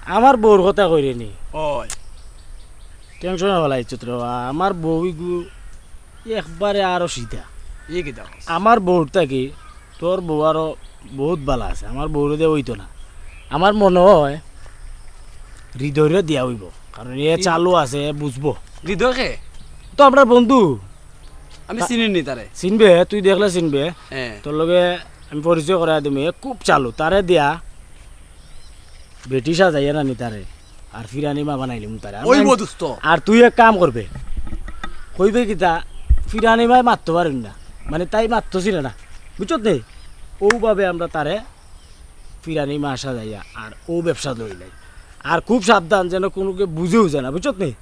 আমার বউর কথা কইরে নি ওই টেনশন হলাই চিত্র আমার বউগু একবারে আরো সিধা ই কি দাও আমার বউটা কি তোর বউ আরো বহুত ভালো আছে আমার বউর দিয়ে হইতো না আমার মনে হয় হৃদয় দিয়া হইব কারণ এ চালু আছে বুঝবো হৃদয়কে তো আমরা বন্ধু আমি চিনি নি তারে চিনবে তুই দেখলে চিনবে হ্যাঁ তোর লগে আমি পরিচয় করাই দিমি খুব চালু তারে দিয়া বেটিসা যাইয়া না নি তারে আর ফিরানি মা বানাইলিম তারে ওই দোস্ত আর তুই এক কাম করবে কইবে কি তা ফিরানি মাই মারতে পারেন না মানে তাই মারতেছিল না বুঝছত নেই ওভাবে আমরা তারে ফিরানি মা আসা যাইয়া আর ও ব্যবসা লইলাই আর খুব সাবধান যেন কোনোকে বুঝেও যায় না বুঝছত নেই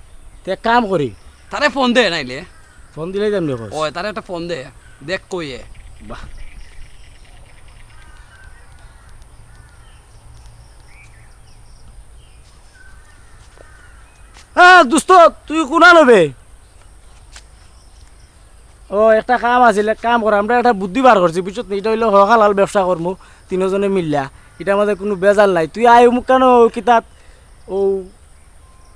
তো এক কাম করি তারে ফোন দে নাইলে ফোন দিলেই তেমনি কর ওই তারে একটা ফোন দে দেখ কইয়ে বাহ হ্যাঁ দোস্ত তুই কোনা লবে ও একটা কাম আছিল কাম কর আমরা একটা বুদ্ধি বার করছি বুঝছত এটা হইলো হকালাল ব্যবসা করমু তিনজনে মিললা এটা আমাদের কোনো বেজাল নাই তুই আয় মুখ কেন কিতাব ও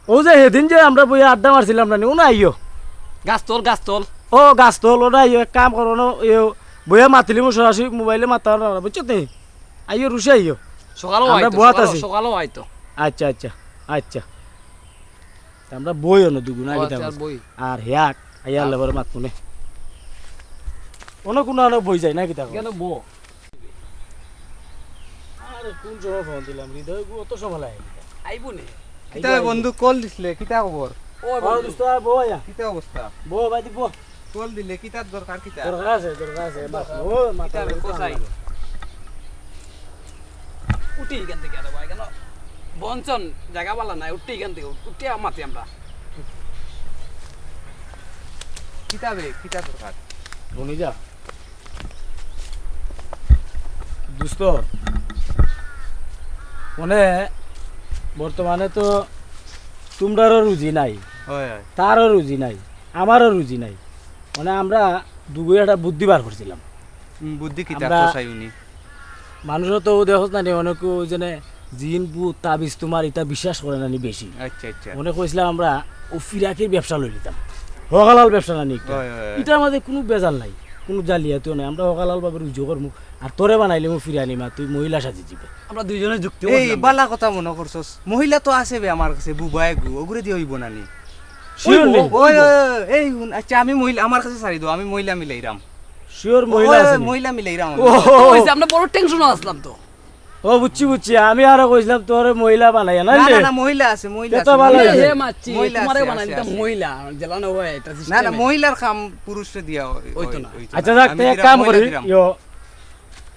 ও যে সেদিন যে আমরা বই আড্ডা মারছিলাম না ও না আইও গাছ তোল ও গাছ তোল ওটা আইও এক কাম করো বইয়া মাতিলি মো সরাসরি মোবাইলে মাতা না বুঝছত নি আইও রুশে আইও আমরা বহাত আছি সকালও আইতো আচ্ছা আচ্ছা আচ্ছা আমরা বই অন্য দুগুণ আর হেয়াক আইয়ার লেবার মাত মনে অন্য কোনো বই যায় না কিতা কেন বো আরে কোন সময় ফোন দিলাম হৃদয় অত সময় লাগে আইবো নে কিতা বন্ধু কল দিছিলে কিতা খবর ও ও দোস্ত বো আয়া কিতা অবস্থা বো বাইদি বো কল দিলে কিতার দরকার কিতা দরকার আছে ও মাথা কোথায় উঠি এখান থেকে আরে ভাই কেন বঞ্চন জায়গা বালা নাই উঠি এখান থেকে উঠে মাতি আমরা কিতাবে কিতা দরকার বনি যা দোস্ত মানে বর্তমানে তো তোমরারও রুজি নাই হয় হয় তারও রুজি নাই আমারও রুজি নাই মানে আমরা দুগুই একটা বুদ্ধি বার করছিলাম বুদ্ধি কিতা আমরা- কসাই উনি মানুষও তো দেখ না অনেক যেনে জিন বুত তাবিজ তোমার এটা বিশ্বাস করে না নি বেশি আচ্ছা আচ্ছা মনে কইছিলাম আমরা ও ফিরাকির ব্যবসা লই নিতাম হকালাল ব্যবসা না নি হয় হয় এটা আমাদের কোনো বেজাল নাই কোনো জালিয়াতিও নাই আমরা হকালাল ভাবে রুজু করমু আর তোরে বানাইলে মু ফিরানি মা তুই মহিলা সাজি দিবে আমরা দুইজনে যুক্তি এই বালা কথা মনে করছস মহিলা তো আছে বে আমার কাছে বুবাই গু ওগুরে দিয়ে হইব না নি শিওর নেই ওই এই আচ্ছা আমি মহিলা আমার কাছে ছাড়ি দাও আমি মহিলা মিলাইরাম শিওর মহিলা আছে নি? মহিলা মিলাইরাম ও হইছে আমরা বড় টেনশন আসলাম তো ও বুঝছি আমি আরো কইছিলাম তোরে মহিলা বানাইয়া না না রে? না না মহিলা আছে মহিলা তে তো আছে, ভালো মহিলা হয়েছে। আছে। হে মাছি মহিলা তোমারে আছে, বানাই আছে, দিতাম আছে। মহিলা জ্বালানো হয় এটা না না system এ। মহিলার কাম পুরুষে দিয়া হইতো না। আচ্ছা যাক তে এক কাম করি ইয়ো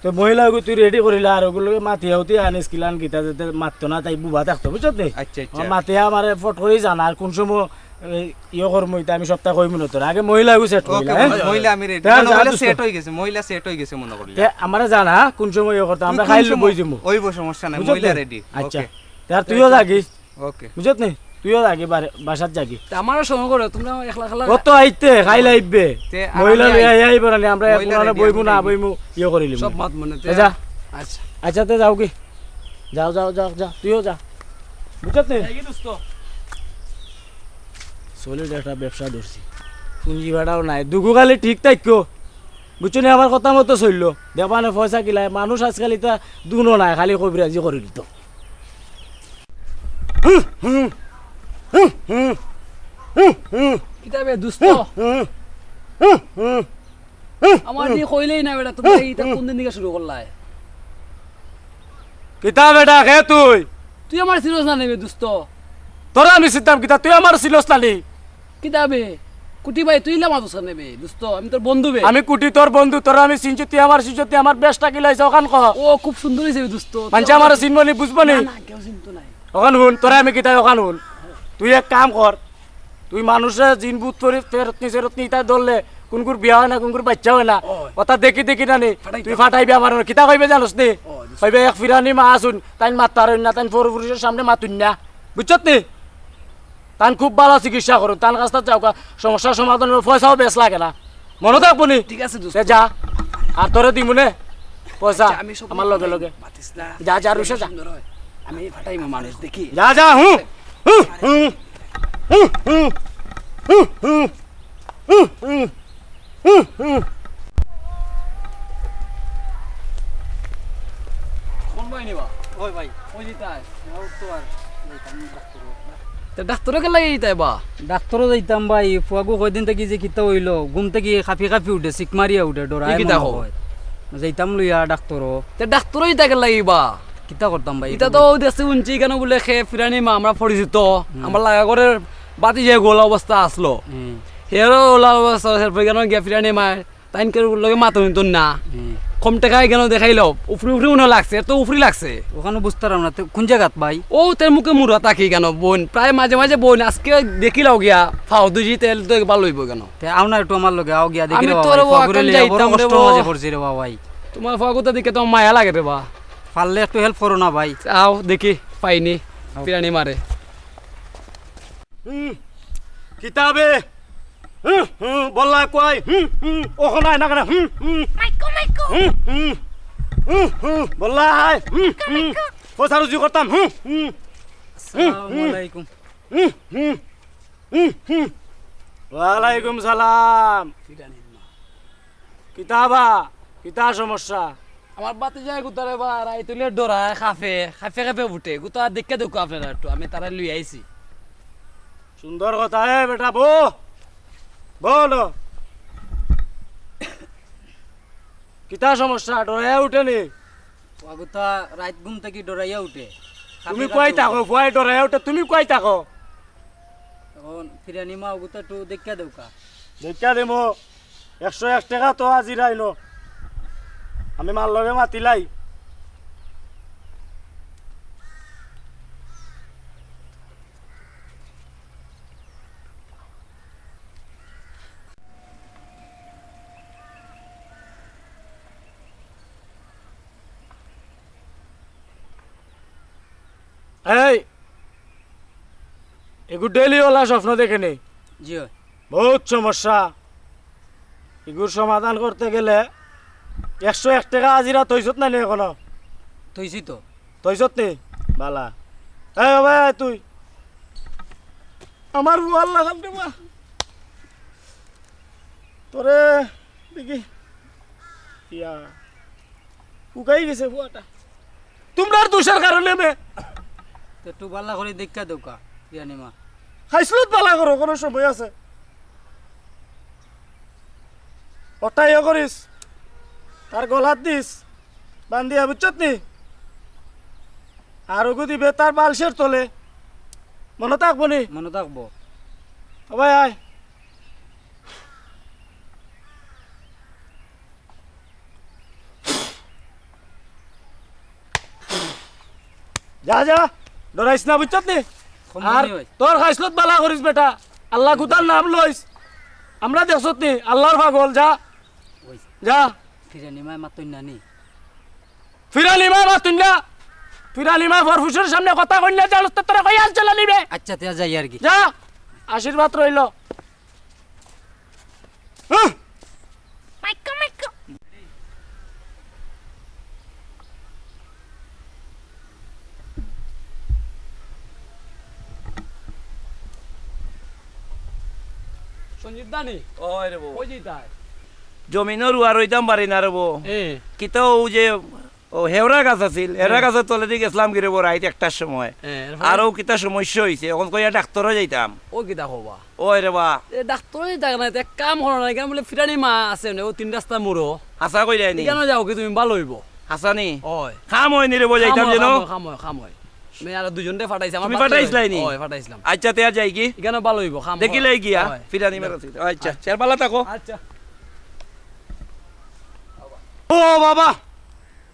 তো মহিলা তুই রেডি করিলা আর ওগুলোকে মাতি হতে আনিস কিলান গীতা যাতে মারতো না তাই বুবা থাকতো বুঝছত নি আচ্ছা আচ্ছা মাতে আমার ফট করে জানা আর কোন সময় ইয়ে করমু এটা আমি সপ্তাহ কইমু না তোর আগে মহিলা সেট ওকে করিলা হ্যাঁ? মহিলা আমি রেডি তা যা মহিলা দোস্ত। সেট হই গেছে মহিলা সেট হই গেছে মনে করলি তে আমারে জানা কোন সময় ইয়ে করতে আমরা খাইলে বই দিমু ওইব সমস্যা নাই বুঝছত মহিলা নি? রেডি আচ্ছা তার তুইও জাগিস ওকে বুঝছত নি তুইও জাগি বাসাত জাগি তা আমারও সঙ্গ করে তোমরা একলা একলা কত আইতে খাইলে আইবে তে মহিলা আমি লইয়া আইবে না আমরা মহিলা কোনারে ready, বইমু আমি না ready। বইমু ইয়ে করিলিম সব মাত মনে যা আচ্ছা আচ্ছা তে যাও কি যাও তুইও যা বুঝছত নি এই দোস্ত সলিড একটা ব্যবসা ধরছি পুঁজি ভাড়াও নাই দুগু খালি ঠিক থাকো বুঝছো নি আমার কথা মতো চললো দেবানে পয়সা কিলাই মানুষ আজকাল এটা দুনো নাই খালি কবিরাজি করে দিত কিতাবে দুস্ত আমার দিয়ে কইলেই না বেটা তোমরা এইটা কোন দিন থেকে শুরু করলাই কিতাব এটা খে তুই তুই আমার সিরিয়াস না নেবে দুস্ত তোরা আমি সিদ্ধাম কিতাব তুই আমার ছিলস নানি কিতাবে কুটি ভাই তুই লামা দোসা নেবে দুস্ত আমি তোর বন্ধু বে আমি কুটি তোর বন্ধু তোরা আমি চিনছি তুই আমার চিনছি তুই আমার বেশটা কিলাইছ ওখান কহ ও খুব সুন্দর হইছে দুস্ত মানুষ আমার চিনবনি বুঝবনি না কেউ চিনতো নাই ওখান শুন তোরা আমি কিতাব ওখান শুন তুই এক কাম কর তুই মানুষের জিন বুত করে ফেরত নি তাই ধরলে কোনকুর বিয়া হয় না কোনকুর বাচ্চা হয় না কথা দেখি নানি তুই ফাটাইবি আমার কিতা কইবে জানোস নি কইবে এক ফিরানি মা আসুন তাই মাতার না তাই পুরুষের সামনে মাতুন না বুঝছত নি তান খুব ভালো চিকিৎসা করুন তার কাছ যাও সমস্যার সমাধান পয়সাও বেশ লাগে না মনে থাকবো নি ঠিক আছে দোস্ত যা আর তোরে দিমু নে পয়সা আমি সব আমার লগে লগে মাতিস না যা রুশে যা সুন্দর হয় আমি ফাটাইমু মানুষ দেখি যা যা হুঁ হুঁ হুঁ হুঁ হুঁ হুঁ হুঁ হুঁ হুঁ হুঁ হুঁ কোন ভাই নিবা ওই ভাই ওই জিতাই নাও তো আর যাইতাম ডাক্তার তে ডাক্তারে কে লাগি তাই বা ডাক্তারও যাইতাম ভাই ফুয়াগু কয়দিন থেকে যে কিতা হইলো ঘুম থেকে খাফি খাফি উঠে চিক মারিয়া উঠে ডরাই কিতা কও? যাইতাম লইয়া ডাক্তারও তে ডাক্তারই তাকে লাগিবা কিতা করতাম ভাই এটা তো দেশে উঞ্চি কেন বলে খে ফিরানি মা আমরা পরিচিত আমার লাগা করে বাতি যে গোলা অবস্থা আসলো হেরো ওলা অবস্থা কেন গিয়া ফিরানি মা তাইনকে লগে মাতো নিত না কম টাকায় কেন দেখাইলো উফরি উফরি মনে লাগছে তো উফরি লাগছে ওখানে বুঝতে পারলাম না তো কোন জায়গাত ভাই ও তোর মুখে মুড়া তাকি কেন বোন প্রায় মাঝে মাঝে বোন আজকে দেখিলাও গিয়া ফাও দুজি তেল তো ভালো হইব কেন তে আও না একটু আমার লগে আও গিয়া দেখি আমি রে তোর বাবা ওয়াকান যাইতাম রে কষ্ট বাবা। মাঝে পড়ছি রে বাবা ভাই তোমার ফাগুতা দিকে তো মায়া লাগে রে বা পারলে একটু হেল্প করো না ভাই আও দেখি পাইনি ফিরানি মারে কিতাবে হুঁ হুঁ বললা কই হুঁ হুঁ ওখানে আয় না কেন হুঁ হুঁ হুঁ হুঁ হুঁ হুঁ বললা আয় হুঁ হুঁ পয়সা রুজি করতাম হুঁ হুঁ আসসালামু আলাইকুম হুঁ হুঁ হুঁ হুঁ ওয়ালাইকুম সালাম কিতাবা কিতা সমস্যা আমার বাতি যায় গুতারে বা রাই তুলে ডরায় খাফে খাফে খাফে উঠে গুতা দেখে দেখো আপনারা একটু আমি তারা লই আইছি সুন্দর কথা হে বেটা বলো কিতা সমস্যা ডরাইয়া উঠেনি ওয়াগুতা রাত ঘুম থেকে ডরাইয়া উঠে তুমি কই থাকো ভয় ডরাইয়া উঠে তুমি কই থাকো এখন ফিরানি মা ওগুতা একটু দেখা দেউকা দেখা দেমো 101 টাকা তো আজিরাই নো আমি মার লগে মাতিলাই এই এগু ডেলি ওলা স্বপ্ন দেখে নেই জি হয় বহুত সমস্যা এগুর সমাধান করতে গেলে 101 টাকা আজিরা তৈছত না নি এখনো থইছি তো তৈছত নি বালা এই বাবা এই তুই আমার বুয়ার লাগান দেবা তোরে দেখি ইয়া উকাই গেছে বুয়াটা তোমরার দোষের কারণে মে তো একটু বাল্লা করে দেখা দেউকা ফিরানি মা খাইছিলত বালা করো কোনো সময় আছে ওটাই করিস তার গলাত দিস বান্ধিয়া বুঝছত নি আর ওগু দিবে তার বালসের তলে মনে থাকবো নি মনে থাকবো ভাই আয় যা যা ডরাইস না বুঝছত নি আর তোর খাইছিলত বালা করিস বেটা আল্লাহ খুদার নাম লইস আমরা দেখছত নি আল্লাহর পাগল যা ওই যা ফিরানি মা মাতই নানি ফিরালিমা মাতুন্না ফিরালিমা ফরফুসের সামনে কথা কইনা জালস তোরা কই আল চলা নিবে আচ্ছা তে যাই আর কি যা আশীর্বাদ রইল সঞ্জিত দানি ওই রে বউ ওই জিতাই জমিনও রুয়া রইতাম পারি না রে বউ কিতা ও যে ও হেওরা গাছ আছিল হেওরা গাছের তলে দিয়ে গেছিলাম গিরে বউ রাইত একটার সময় আরও কিতা সমস্যা হয়েছে এখন কইয়া ডাক্তারও যাইতাম ও কিতা হবা ওই রে বা ডাক্তারই থাকে না এক কাম করো না কেন বলে ফিরানি মা আছে ও 3 রাস্তা মোড়ো হাসা কই যায়নি কেন যাও কি তুমি ভালো হইব হাসানি ওই খাম হয়নি রে বউ যাইতাম যেন খাম হয় আমি আর দুজনরে ফাটাইছি আমার তুমি ফাটাইছিলাই নি? ওই ফাটাইছিলাম আচ্ছা তেয়া যাই কি কেন ভালো হইব খাম দেখিলাই গিয়া হয়। ফিরানি মেরা আচ্ছা চার পালা থাকো আচ্ছা ও বাবা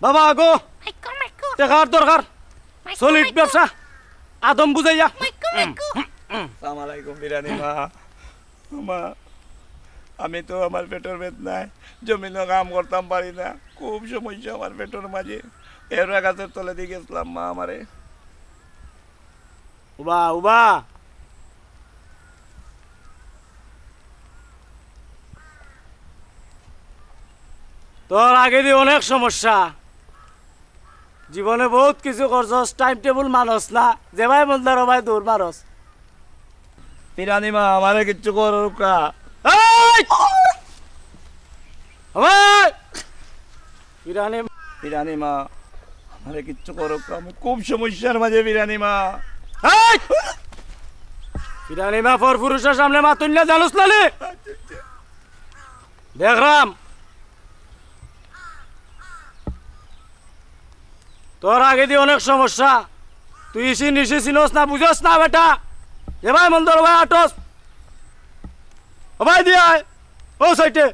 বাবা গো দেখার দরকার সলিড ব্যবসা আদম বুঝাইয়া আসসালামু আলাইকুম বিরানি মা মা আমি তো আমার পেটের বেদনায় জমিনও কাম করতাম পারি না খুব সমস্যা আমার পেটের মাঝে হেওরা গাছের তলে দিয়ে গেছিলাম মা আমারে উবা উবা তোর আগে দিয়ে অনেক সমস্যা জীবনে বহুত কিছু করছস, টাইম টেবিল মানস না, যে ভাই মন্দার ভাই দৌড় মারস। পিরানি মা আমারে কিচ্ছু করো কা। এই! ওই! পিরানি পিরানি মা আমারে কিচ্ছু করো কা, আমি খুব সমস্যার মাঝে পিরানি মা। এই! পিরানি মা পর পুরুষের সামনে মাতুন না, জানোস না লে? দেখরাম তোর আগে দিয়ে অনেক সমস্যা, তুই ইসি নিশি চিনস না, বুঝস না বেটা। এ ভাই মন্দর ভাই আটস, ও ভাই দিয়ে আয়, ও সাইটে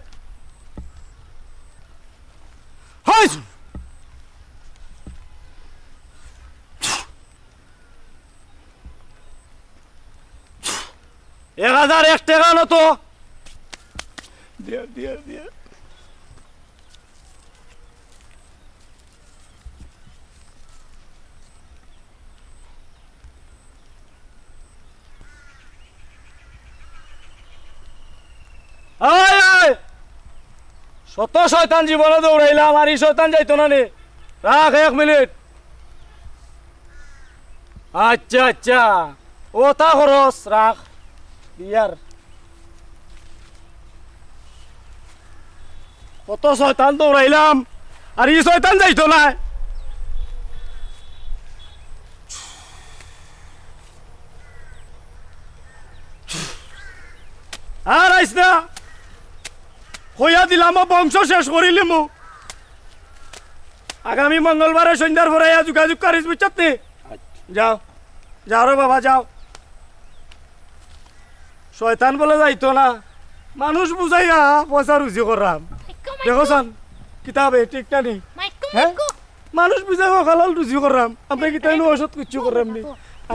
হয়। 1001 টাকা নত দিয়া দিয়া দিয়া। শত শয়তান জীবনে দৌড়াইলাম, আর এই শয়তান যাইতো না নে। রাখ 1 মিনিট। আচ্ছা আচ্ছা, ও তা খরচ রাখ ইয়ার। কত শয়তান দৌড়াইলাম, আর এই শয়তান যাইতো না। আর আইস না, হইয়া দিলাম বংশ শেষ করিলি মু। আগামী মঙ্গলবারে সন্ধ্যার পরে যোগাযোগ করিস, বুঝছত নি? যাও যাও রে বাবা যাও। শয়তান বলে যাইতো না, মানুষ বুঝাইয়া পয়সা রুজি করাম। দেখো সান কিতাবে ঠিক না নি? হ্যাঁ, মানুষ বুঝাই হালাল রুজি করাম, আমরা কিতাব ওষুধ কিচ্ছু করাম নি।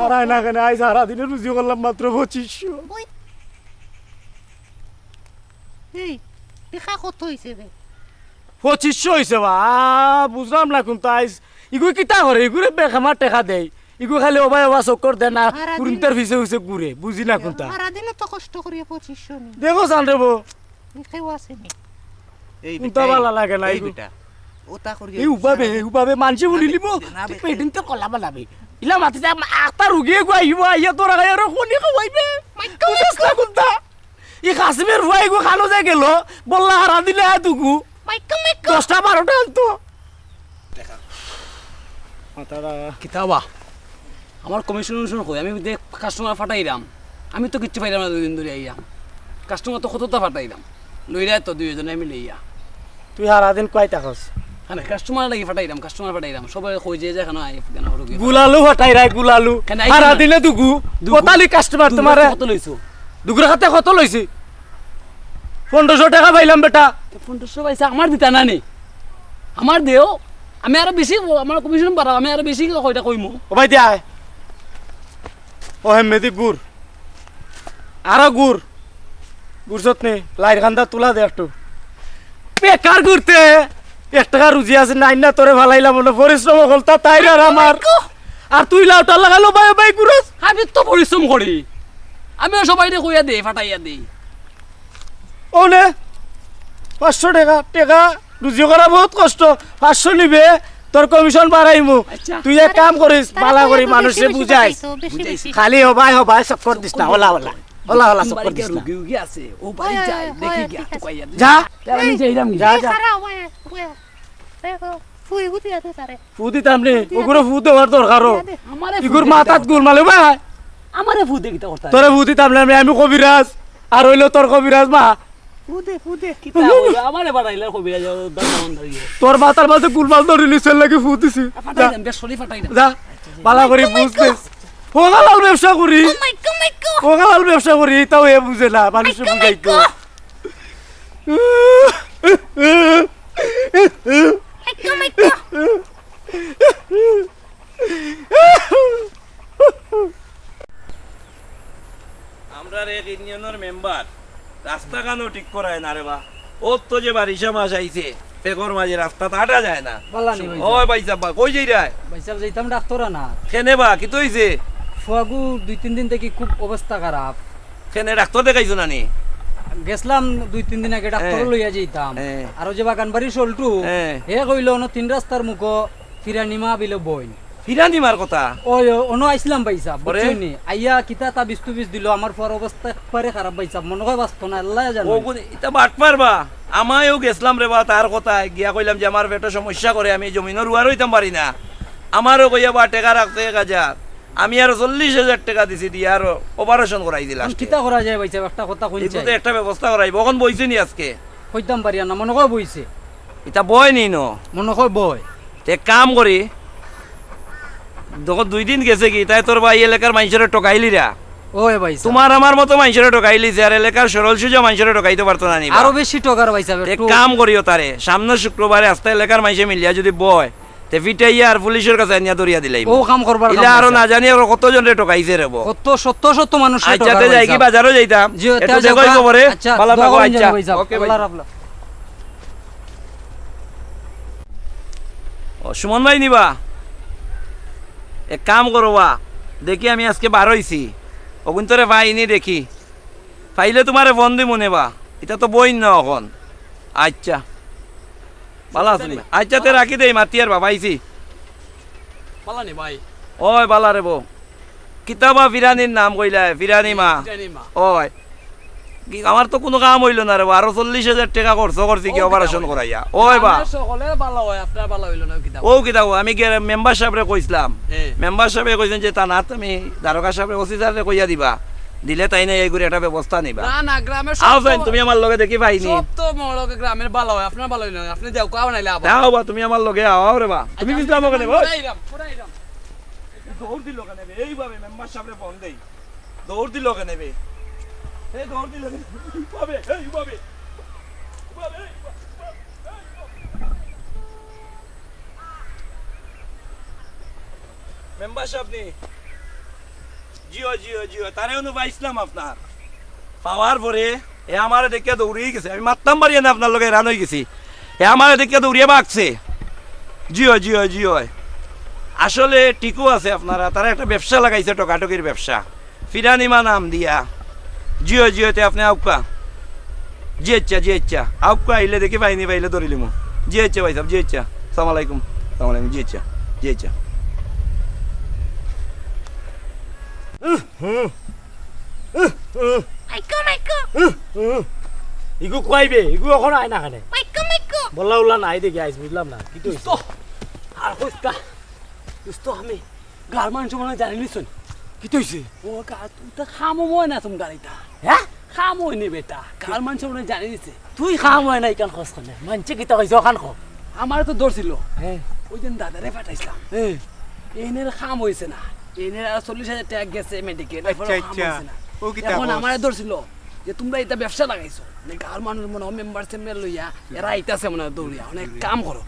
আর আয় না কেন, আই সারা দিনে রুজি করলাম মাত্র 2500। দেখা কত হয়েছে রে? 2500 হয়েছে বা, বুঝলাম না কোন তাইস। ইগুলো কিতা করে, ইগুলো বেখামার টেকা দেয়, ইগুলো খালি ওবাই ওবা চক্কর দেয় না, কুরিন্তার ফিসে ফিসে ঘুরে, বুঝি না কোনটা। সারাদিনে তো কষ্ট করিয়া 2500 নি। দেখো চান রে বো, কেউ আসেনি। কোনটা ভালো লাগে না ইগু। ওটা করি এই উবাবে মানছে বলিলিব, পেটিন তো কলা বানাবে। ইলা মাতি যা আতা রুগিয়ে গো আইবো, আইয়া তোরা গায় আর কোনি খাওয়াইবে। বুঝছ না কোনটা? ই কাশ্মীর ফুয়াই গো খানো যায় গেল, বললা হারা দিলে দুগু। 10টা 12টা আনতো। কিতাবা আমার কমিশন কই, আমি যে কাস্টমার ফাটাইলাম, আমি তো কিচ্ছু পাইলাম না 2 দিন ধরে আইয়া। কাস্টমার তো কতটা ফাটাইলাম, লইরা তো 2 জনে আমি লইয়া। তুই হারা দিন কয় টাকাস? হ্যাঁ কাস্টমার লাগি ফাটাইলাম, সবাই কই যে কেন আই কেন রুগী গুলালু হটাই রাই গুলালু, হারা দিনে দুগু কতালি কাস্টমার তোমারে কত লইছো? দুগুর হাতে কত লইছি? 1500 টাকা পাইলাম বেটা। 1500 পয়সা আমার দিতা না নে, আমার দেও, আমি আরো বেশি, আমার কমিশন বাড়াও, আমি আরো বেশি কয়টা কইমু। ও ভাই দিয়া ও হেমেদি গুড় আর গুড় গুড়ছত নে লাইট খান্দা তুলা দে একটু। বেকার ঘুরতে 1 টাকা রুজি আছে নাই না, তোরে ভালাইলাম না, পরিশ্রম করতা তাই আর আমার। আর তুই লাউটা লাগালো ভাই ভাই গুরস। আমি তো পরিশ্রম করি, আমিও সবাই কইয়া দেই, ফাটাইয়া দেই। ও নে 500 টাকা, টাকা রুজি করা বহুত কষ্ট। 500 নিবে, তোর কমিশন বাড়াইমু। আচ্ছা। তুই এক কাম করিস, পালা করি মানুষে বুঝাইস, খালি হবাই হবাই চক্কর দিস না। ওলা ওলা ওলা ওলা চক্কর দিস না। রুগী আছে ও বাড়ি যায়, দেখি গিয়া তো কইয়া দে। যা তাহলে আমি যাইলাম যা যা সারা ওয়ে দেখো ফুই গুতি আছে তারে। ফু দিতাম নে, ওগুলো ফু দেওয়ার দরকারও। আমারে ইগুর মাথাত গুল মালে ভাই, আমারে ফু দে কিতা করতা? তোরে ফু দিতাম না, আমি কবিরাজ আর হইলো তোর কবিরাজ মা। ফুদে কিতা হইলো? আমারে বাড়াইলা কবিরা যাও দাম ধরিয়ে। তোর মাথার মাঝে গুলমাল ধরে নিচের লাগি ফু দিছি। ফাটাইলাম, বেশ সরি ফাটাইলাম। যা পালা করি বুঝতেস, হোগালাল ব্যবসা করি, হোগালাল ব্যবসা করি, তাও এ বুঝে না, মানুষে বুঝাইতো। আমরা এক ইউনিয়নের মেম্বার রাস্তা কেন ঠিক করায় না রে বা? ওর তো যে বারিশা মাস আইছে, পেগর মাঝে রাস্তা হাঁটা যায় না। পাল্লানি ভাই ওই ভাইসা বা কই যাই রে? ভাইসাব যাইতাম ডাক্তার না, কেনে বা কি তো হইছে? ফুয়াগু 2-3 দিন থেকে খুব অবস্থা খারাপ। কেনে ডাক্তার দেখাইছো না নি? গেছলাম 2-3 দিন আগে ডাক্তার লইয়া যাইতাম। হ্যাঁ। আর যে বাগান বাড়ি চলটু হ্যাঁ। হে কইল 3 রাস্তার মুখ ফিরানিমা বিলে বই ফিরানি মার কথা ওই অনো আইছিলাম পাইছা পরে? বুঝছনি আইয়া কিতা তা বিস্তু বিস দিল আমার পর অবস্থা একবারে খারাপ পাইছা মনে হয় বাস্তব না আল্লাহ জানে ও এটা বাট পারবা আমায়ও গেছিলাম রে বা তার কথায় গিয়া কইলাম যে আমার পেটে সমস্যা করে আমি জমিনের রুয়ার হইতাম পারি না আমারও কইয়া বা টাকা রাখতে 1000 আমি আর 40,000 টাকা দিছি দিয়ে আর অপারেশন করাই দিলাম কিতা করা যায় পাইছা একটা কথা কইছে কিন্তু একটা ব্যবস্থা করাইব কখন বইছি নি আজকে কইতাম পারি না মনে হয় বইছে এটা বয় নি ন মনে হয় বই তে কাম করি যখন 2 দিন গেছে কি তাই তোর ভাই এলাকার মানুষের টোকাইলিরা ওই পাইছা তোমার আমার মতো মানুষের টোকাইলিছে আর এলাকার সরল সুজা মানুষের টোকাইতে পারতো না নি আরো বেশি টকার পাইছা এক কাম করিও তারে সামনে শুক্রবারে আস্তে এলাকার মাইসে মিলিয়া যদি বয় তে ফিটাইয়া আর পুলিশের কাছে আনিয়া দরিয়া দিলাই ও কাম করবার ইলা আরো না জানি আর কতজন রে টোকাইছে রে বো কত সত্য সত্য মানুষ আচ্ছাতে যাই কি বাজারও যাইতাম একটু দেখই খবরে ভালো থাকো আচ্ছা ওকে ভাই ও সুমন ভাই নিবা এক কাম করবা দেখি আমি আজকে বার হইছি ওগুন তোরে পাইনি দেখি পাইলে তোমারে বন্দি মনে বা এটা তো বই না এখন আচ্ছা ভালো আছেন আচ্ছা তে রাখি দেই মাতিয়ার বাবা আইছি পালানি ভাই ওই বালা রে বউ কিতাবা ফিরানির নাম কইলা ফিরানি মা ফিরানিমা ওই কি আমার তো কোনো কাম হইল না রে বা আরো 40,000 টাকা খরচ করছি কি অপারেশন করাইয়া ওই বা সকলে ভালো হয় আপনার ভালো হইল না কিতা ও কিতাব আমি মেম্বার সাহেবরে কইছিলাম হ্যাঁ। মেম্বার সাহেবে কইছেন যে তা না তুমি দারোগা সাহেবরে ওসি সাহেবরে কইয়া দিবা দিলে তাই না এই করে একটা ব্যবস্থা নিবা না না গ্রামের আও যাইন তুমি আমার লগে দেখি পাইনি সব তো মলকে গ্রামের ভালো হয় আপনার ভালো হইল না আপনি যাও কাও নাইলে আবার যাও বা তুমি আমার লগে আও রে বা তুমি বিশ্রাম ওখানে বল পুরাইরাম দৌড় দিল কেন এইভাবে মেম্বার সাহেবরে ফোন দেই দৌড় দিল কেন এই দৌড় দিল এইভাবে এইভাবে মেম্বার সাহেব নি জিও জিও জিও তারে অনু পাইছিলাম আপনার পাওয়ার পরে এ আমার দেখে দৌড়িয়ে গেছে আমি মারতাম পারিয়ে না আপনার লগে রান হয়ে গেছি এ আমার দেখে দৌড়িয়ে ভাগছে জিও জিও জিও আসলে টিকু আছে আপনারা তারা একটা ব্যবসা লাগাইছে টকাটকির ব্যবসা ফিরানিমা নাম দিয়া জিও জিওতে আপনি আউকা জি আচ্ছা আউকা আইলে দেখি পাইনি পাইলে ধরিলিম জি আচ্ছা ভাই সাহেব জি আচ্ছা সালাম আলাইকুম জি আচ্ছা ইগু কইবে ইগু এখন আয় না খানে Maiko, Maiko. বললা উল্লা নাই দেখি আইস বুঝলাম না কি তো তো আর কইতা তো আমি গার মানুষ মনে জানি নিছুন কি তো হইছে ও গা তুই তো খামো মই না তুমি গাড়িটা হ্যাঁ খামো নি বেটা গার মানুষ মনে জানি নিছে তুই খাম হয় না ইকান খস খানে মানছে কি তা কইছ খান খ আমার তো ধরছিল হ্যাঁ ওই দিন দাদারে পাঠাইছিলাম হ্যাঁ এনের খাম হইছে না এনের আর 40,000 টাকা গেছে মেডিকেল আচ্ছা। ও কি তা এখন কস? আমারে ধরছিল যে তোমরা এটা ব্যবসা লাগাইছো মানে গার মানুষ মনে মেম্বার সেম্বার লইয়া এরা আইতাছে মনে হয় দৌড়িয়া অনেক কাম করো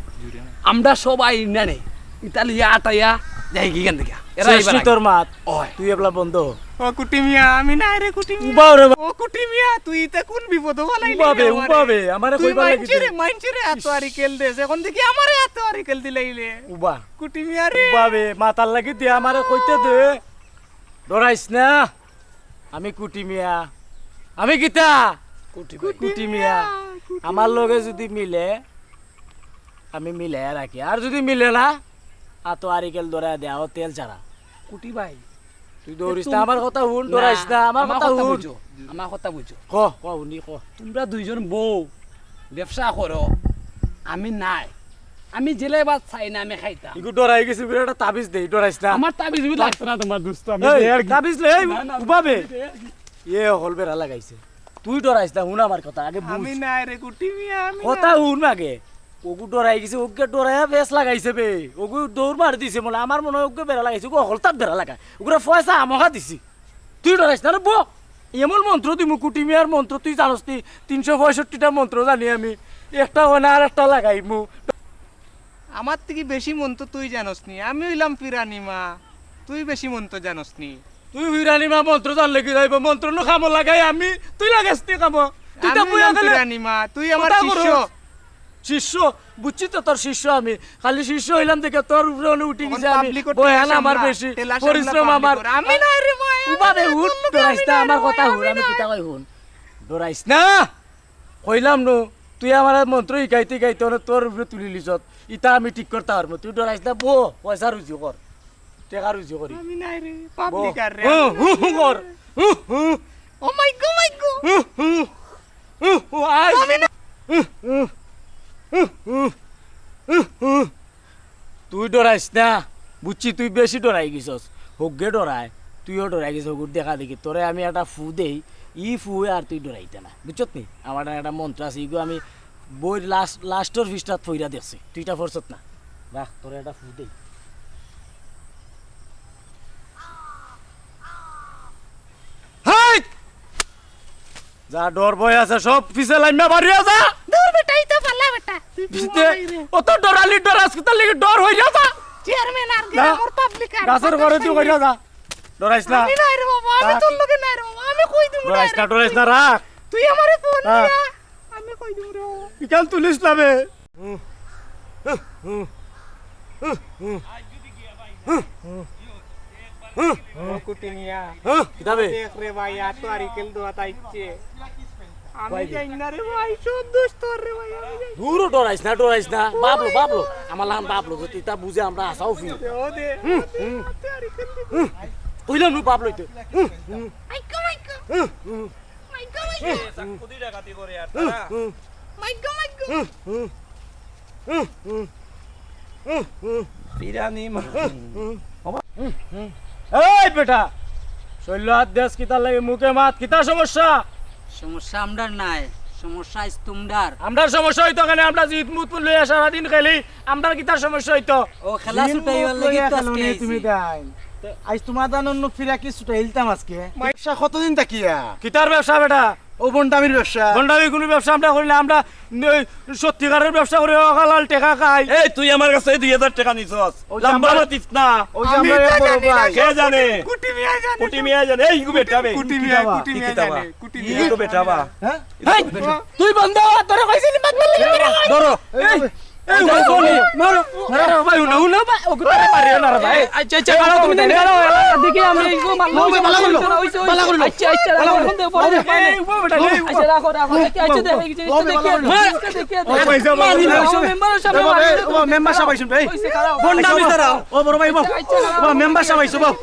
আমরা সবাই না নেই ইতালিয়া আটাইয়া যাই কি কেন থেকে এরা শেষ তোর মাত ওই তুই এবলা বন্ধ ও কুটি মিয়া আমি না রে কুটি মিয়া উবাও রে ও কুটি মিয়া তুই তা কোন বিপদ বালাইলি উবাবে আমারে তুই কইবা লাগি মাইনছিরে এত আরিকেল দেস এখন দেখি আমারে এত আরিকেল দিলাইলে উবা কুটি মিয়া রে উবাবে মাতার লাগি দে আমারে কইতে দে ডরাইস না আমি কুটি মিয়া আমি গীতা কুটি মিয়া আমার লগে যদি মিলে আমি মিলে রাখি আর যদি মিলে না তো আরিকেল ধরা দেও তেল ছাড়া কুটি ভাই তুই দৌড়িস না আমার কথা হুন ডরাইস না আমার কথা হুন বুঝো আমার কথা বুঝো ক হুনি ক তোমরা দুইজন বউ ব্যবসা করো আমি নাই আমি জেলে ভাত চাই না আমি খাইতাম ইগু ডরাই গেছি বিরাট তাবিজ দেই ডরাইস না আমার তাবিজ লাগতো না তোমার দুষ্ট আমি এই, তাবিজ লে এই, উবাবে এ হল বেড়া লাগাইছে তুই ডরাইস না হুন আমার কথা আগে বুঝ আমি না রে কুটি মিয়া আমি কথা হুন আগে ওগু ডরাই গেছে ওকে ডরাইয়া বেশ লাগাইছে বে ওগু দৌড় মার দিছে মনে আমার মনে হয় ওকে বেড়া লাগাইছে ওগু হলতাত বেড়া লাগায় ওগুলো পয়সা আমহা দিছি তুই ডরাইস না রে বো এমন মন্ত্র দিমু কুটি মিয়ার মন্ত্র তুই জানোস নি 365টা মন্ত্র জানি আমি একটা হয় না আর একটা লাগাইমু আমার থেকে বেশি মন তো তুই জানোস নি আমি হইলাম ফিরানিমা তুই বেশি মন তো জানোস নি তুই বিরানি মা মন্ত্র জানলে কি যাইব মন্ত্র নো খামো লাগাই আমি তুই লাগাস নি খামো তুই তো আমি বুয়া হইলাম গেলে ফিরানিমা তুই আমার কথা শিষ্য করস। শিষ্য বুঝছি তো তোর শিষ্য আমি খালি শিষ্য হইলাম দেখে তোর উপরে অনেক উঠে গেছে আমি বয়ান আমার বেশি পরিশ্রম আমার আমি না রে ভাই উবাবে হুন ডরাইস না আমার কথা হুন আমি কিতা কই হুন ডরাইস না কইলাম নো তুই আমার মন্ত্র শিকাইতে গাইতে তোর উপরে তুলি লিছত ইটা আমি ঠিক করতে পারবো তুই ডরাইস না বো পয়সা রুজি কর টেকা রুজি করি আমি নাই রে পাবলিক আর রে কর ও মাই গো তুই ডরাইস না বুঝছি তুই বেশি ডরাই গেছস হোকগে ডরায় তুইও ডরাই গেছ হোক দেখা দেখি তোরে আমি একটা ফু দেই ফু আর তুই ডরাইতে না বুঝছত নি আমার একটা মন্ত্র আছে ইগো আমি বই লাস্টর ফিস্টাত ফইরা দেখছি তুইটা ফরছত না বাহ তোরে একটা ফু দেই হাই যা ডর ভয় আছে সব পিছে লাইমা বাড়িয়া যা দূর বেটা ইতা পাল্লা বেটা পিছতে অত ডরালি ডরাস কিতা লাগি ডর হই যা চেয়ারম্যান আর না। আমার পাবলিক আর গাছের ঘরে তুই কইরা যা ডরাইস না আমি নাই রে বাবা আমি তোর লগে নাই রে বাবা আমি কই দিমু ডরাইস না রাখ তুই আমারে ফোন হ্যাঁ। দিয়া আমি কই দিমু রে বাবা। ইকাল তুলিস না বে কুটি মিয়া কিতাবে দেখ রে ভাই আর তো আরিকেল দোয়া তাইছে আমি কই দে। জানি না রে ভাই সব দোষ তোর রে ভাই আমি জানি দূর ডরাইস না বাবলো আমার লান বাবলো যদি তা বুঝে আমরা আসাও ফি ও দে হাতে আরিকেল দে কইলাম নু বাবলো তো মাই গো মাই গো মাই গো সাকুদি ডাকাতি করে আর তারা মাই গো পিরানি মা এই বেটা শৈল হাত দেশ কিতার লাগে মুখে মাত কিতা সমস্যা সমস্যা আমরার নাই সমস্যা আইস তোমরার আমরার সমস্যা হইতো কেন আমরা জিত মুত লইয়া সারাদিন খেলি আমরার কিতার সমস্যা হইতো ও খেলা ছুটাইবার লাগি তো আজকে তুমি আইছি। গাইন আজ তোমার দানন্ন ফিরা কি ছুটা হিলতাম আজকে ব্যবসা কতদিন তাকিয়া কিতার ব্যবসা বেটা ও বন্ডামির ব্যবসা গন্ডামি কোনো ব্যবসা আমরা করি না আমরা সত্যিকারের ব্যবসা করে অকালাল টেকা খাই এই তুই আমার কাছে 2000 টাকা নিছস ওই যে লম্বা আমরা- মাতিস না ওই যে আমরা এক বড় ভাই কে জানে কুটি মিয়া জানে কুটি মিয়া জানে এই গু বেটা বে কুটি মিয়া কিতাবা? কুটি মিয়া কিতাবা? জানে কুটি এই মিয়া তো বেটা বা হ্যাঁ এই, তুই বন্ধ হ, তোরে কইছিলি মাত বললি ধরো এই বলি মারো মারো ভাই উনা ভাই ও গুতারে মারিও না রে ভাই আচ্ছা আচ্ছা কারো তুমি দেন কারো দেখি আমি এইগো মারলাম বালা করলো, বালা করলো। আচ্ছা আচ্ছা রাখো দে পরে এই ও বেটা এই আচ্ছা রাখো আচ্ছা দেখি দেখি মেম্বার সামনে ও মেম্বার সাহেব আইছুন ভাই বন্ডামি দাঁড়াও ও বড় ভাই ও মেম্বার সাহেব আইছো বাবু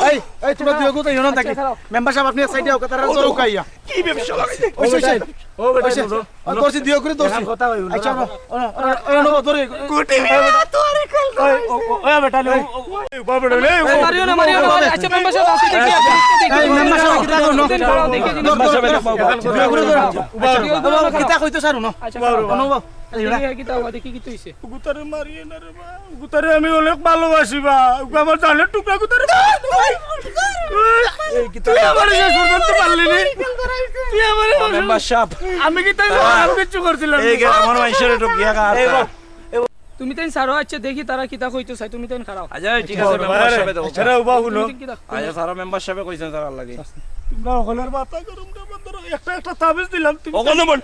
এই এই তোমরা দুই গুতা ইউনিয়ন থাকি মেম্বার সাহেব আপনি সাইডে আও কথা জোর কাইয়া কি ব্যবসা লাগাইছে ওই সাইড ও বেটা দর্শি দিও করে দর্শি কথা কই আচ্ছা ও নো ধরে কুটি মিয়া তোর কল ও বেটা লে ও বেটা লে মারিও না আচ্ছা মেম্বার সাহেব আসি দেখি এই মেম্বার সাহেব কিতা কইনো দেখি মেম্বার সাহেব দিও করে ধরো কিতা কইতো সারু নো আচ্ছা নো দেখি কি তাও দেখি কি তুইছে গুতারে মারিয়ে না রে বা গুতারে আমি অনেক ভালোবাসি বা আমার জানের টুকরা গুতারে এই কি তুই আমার শেষ পর্যন্ত পারলি নি তুই আমার মেম্বার সাহেব আমি কি তাই আমি কিছু করছিলাম এই গে আমার মাইশের একটু গিয়া গা তুমি তাই সারো আচ্ছা দেখি তারা কিতা কইতো চাই তুমি তাই খারাপ আচ্ছা ঠিক আছে মেম্বার সাহেব দাও আচ্ছা উবা হলো আচ্ছা সারা মেম্বার সাহেব কইছেন তার লাগি তোমরা হলের মাথা গরম না বন্ধরা একটা তাবিজ দিলাম তুমি ওখানে বল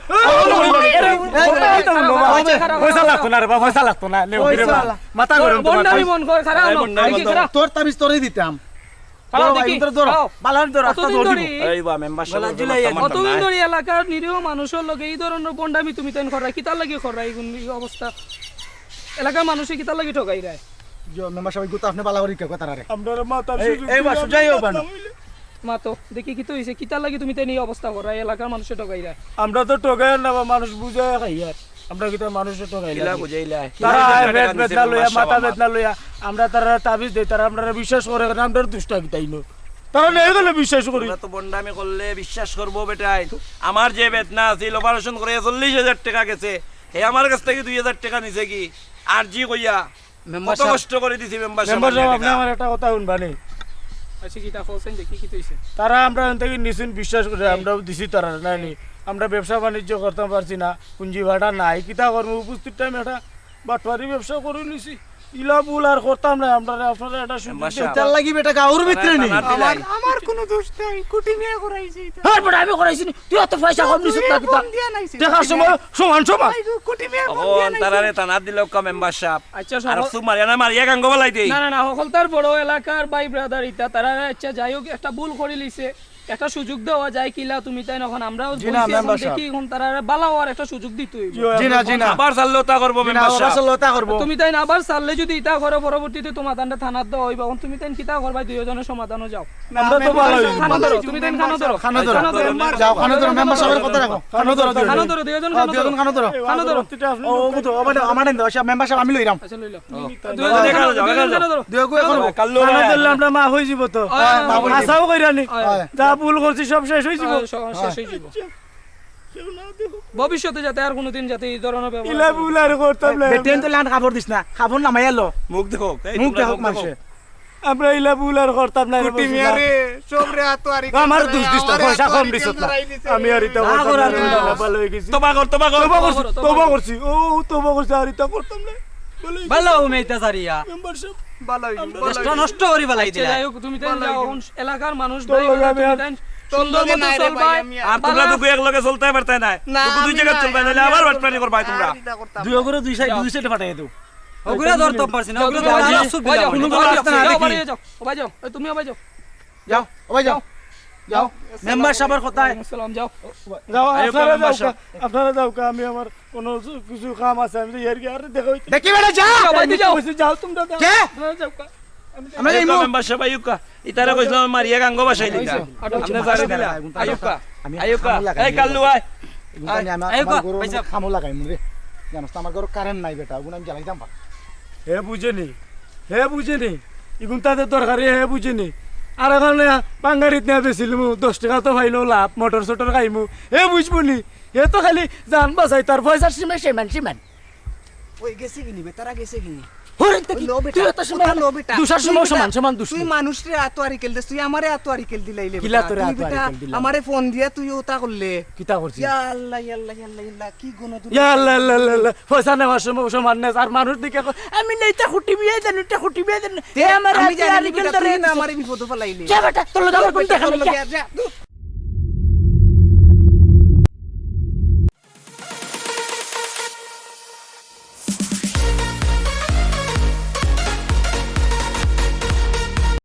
পয়সা লাগতো না রে বা পয়সা লাগতো না নে ওরে বা মাথা গরম তোমার বন্ডামি মন করে খারাপ এই বন্ডামি দেখি মন খারাপ তোর তাবিজ তোরই দিতাম খারাপ ভাই, দেখি উন্তরে ধরো। খাও। বালার ধরো রাস্তা কতদিন ধরে ধরে এই বা মেম্বার সাহেব কতদিন ধরে এলাকার নিরীহ মানুষের লগে এই ধরনের বন্ডামি তুমি তাই করাই কিতার লাগি করাই এই অবস্থা এলাকার মানুষে কিতার লাগি ঠকাই রায় जो मेंबर साहब गुता अपने बाला करी क्या करा रे আমরা মাথা এই বা সুজাইও বানো মা তো দেখি কি তো হইছে কিতার লাগি তুমি তাই এই অবস্থা করাই এলাকার মানুষে ঠকাই রায় আমরা তো টোকাই না বা মানুষ বুঝে খাই আর আমরা কি তো মানুষের টোকাই ইলা বুঝাইলা তারা পেট বেদনা লইয়া মাথা বেদনা লইয়া আমরা তারা তাবিজ দেই তারা আমরা বিশ্বাস করে না আমরা দুষ্টা কিতাই নো তারা নেই গেলে বিশ্বাস করি তোমরা তো বন্ডামি করলে বিশ্বাস করবো বেটাই আমার যে বেতনা আছিল অপারেশন করে 40,000 টাকা গেছে হে আমার কাছ থেকে 2,000 টাকা নিছে কি আর জি কইয়া মেম্বার কত কষ্ট করে দিছি মেম্বার মেম্বার সাহেব আপনি সাহেব আমার একটা কথা শুনবানি আচ্ছা কিতা ফলছেন দেখি কি তো হইছে তারা আমরা এখান থেকে নিশ্চিন বিশ্বাস করে আমরা দিছি তারা নাইনি আমরা ব্যবসা বাণিজ্য করতে পারছি না পুঁজি ভাড়া নাই কিতা করবো উপস্থিত টাইম একটা বাটওয়ারি ব্যবসা করে নিছি ইলা বুল আর করতাম না আমরা আপনারা এটা মেম্বার শুনতে সাহেব। चल लगी बेटा का और मित्र नहीं আমার কোনো দোষ নাই কুটি মিয়া করাইছে এটা হ্যাঁ বড় আমি করাইছি নি, তুই অত পয়সা কম নিছিস না কিতা ফোন দিয়া নাইছে দেখার সময় সমান সমান কুটি মিয়া ফোন ও দিয়া নাইছে তারারে টানা দিল কা মেম্বার সাহেব আচ্ছা আর সব সু মারিয়া না মারিয়া গাঙ্গো বলাই দেই না না না সকলতার বড় এলাকার ভাই ব্রাদার ইতা তারা আচ্ছা যাই হোক একটা ভুল করে লিছে একটা সুযোগ দেওয়া যায় কিলা তুমি তাই এখন আমরাও জি না, বলছি, এখন member সাহেব। দেখি এখন তারা বালা হওয়ার একটা সুযোগ দিতে হইব। জি না আবার চাললো তা করবো জি না মেম্বার সাহেব। আসলে তা করব তুমি তাই আবার চাললে যদি ইটা করো পরবর্তীতে তোমার দান্ডা থানার দেওয়া হইব, এখন তুমি তাই কিতা করবা দুইজনের সমাধানও যাও। আমরা তো ভালো খানো ধরো, তুমি তাই খানো ধরো, খানো ধরো যাও খানো ধরো মেম্বার সাহেবের কথা রাখো খানো ধরো খানো ধরো দুইজন খানো ধরো, খানো ধরো খানো ধরো। ও বুঝো আমার দেন দাও মেম্বার সাহেব আমি লইরাম আচ্ছা লইলো দুইজন খানো ধরো। দুই কই করব কাল্লু খানা দিলে আমরা মা হয়ে যাব তো আশাও কইরানি যা ভুল করছি সব শেষ হয়ে যাব শেষ হয়ে যাব। ভবিষ্যতে যাতে আর কোনোদিন যাতে এই ধরনের ইলা ব্যবহার ভুল আর করতাম না বেটেন তো লান খাবার দিস না খাবার নামাই এলো মুখ দেখো মুখ দেখো মানুষে আমরা ইলা ভুল আর করতাম না কুটি মিয়া রে সব রে আতোয়ারি আমার দোষ দিস না পয়সা কম দিছ না আমি আর এটা করতাম না ভালো হয়ে গেছি তোবা কর তোবা করছি ও তোবা করছি আর এটা করতাম না ভালো মেইতা সারিয়া মেম্বারশিপ ভালো দেশটা নষ্ট করি ফেলাই আচ্ছা, দিলা যাই হোক, তুমি তাই যাও, এখন এলাকার মানুষ তোর ভাই, লগে তুমি আমি তাই তোর সুন্দর লগে মতো নাই রে চলবা। ভাই, আমি আর তোমরা তো এক লগে চলতে পারতে না না, দুই আমি জায়গা নাই, চলবে আমি না আবার নাই। বাটপানি করবা তোমরা দুই করে দুই সাইড দুই সাইডে ফাটাই দাও ওগুলা ধরতে পারছি না ওগুলা যাও, ধরে যাও, আসুক যাও, দিলা কোনো কোনো কথা রাস্তা আছে, না, যাও, দেখি। বাড়ি যাও, বাড়ি যাও, এই তুমিও বাড়ি যাও। যাও ওই যাও যাও মেম্বার সাহেবের কথা আসসালাম, যাও। যাও আয়ুকা আপনারা মেম্বার যাও আপনারা যাও আমি আমার কোনো কিছু কাম আছে আমি এর কি আর দেখা হইতে দেখি বেটা যা যাও, বাড়ি যাও। যাও তোমরা যাও কে আপনারা যাও আমরা যাইমু মেম্বার সাহেব আইউকা ইতারে কইছিলাম মারিয়া গাঙ্গ বাসাই দিলা আপনি জানেন না আইউকা আইউকা এই কাল্লু আয় খামো লাগাই রে জানোস তো আমার ঘর কারেন্ট নাই বেটা ওগুলো আমি জ্বালাইতাম পার হে বুঝেনি ইগুন তাদের দরকারি হে বুঝেনি আর এখন বাঙ্গারিত নিয়ে বেছিলাম 10 টাকা তো ভাইলো লাভ মোটর সোটর খাইমু হে বুঝবনি হে তো খালি জান বাঁচাই তার পয়সা সিমেন ওই গেছে কিনি বেটারা গেছে কিনি তুই মানুষরে আতোয়ারি কেল দিস তুই আমারে আতোয়ারি কেল দিলাইলে কিলা তোরে আতোয়ারি কেল দিলাম? আমারে ফোন দিয়া তুই ওটা করলে কিতা করছি ইয়া আল্লাহ ইয়া আল্লাহ ইয়া আল্লাহ ইয়া আল্লাহ কি গুণ ইয়া আল্লাহ আল্লাহ আল্লাহ আল্লাহ পয়সা নেওয়ার সময় সমান নেই আর মানুষ দিকে কয়, আমি নেইটা খুঁটি বিয়ে দেন এটা খুঁটি বিয়ে দেন আমি জানি না আমারে বিপদ ফলাইলে বেটা তোর লগে আমার কোন দেখা নাই। যা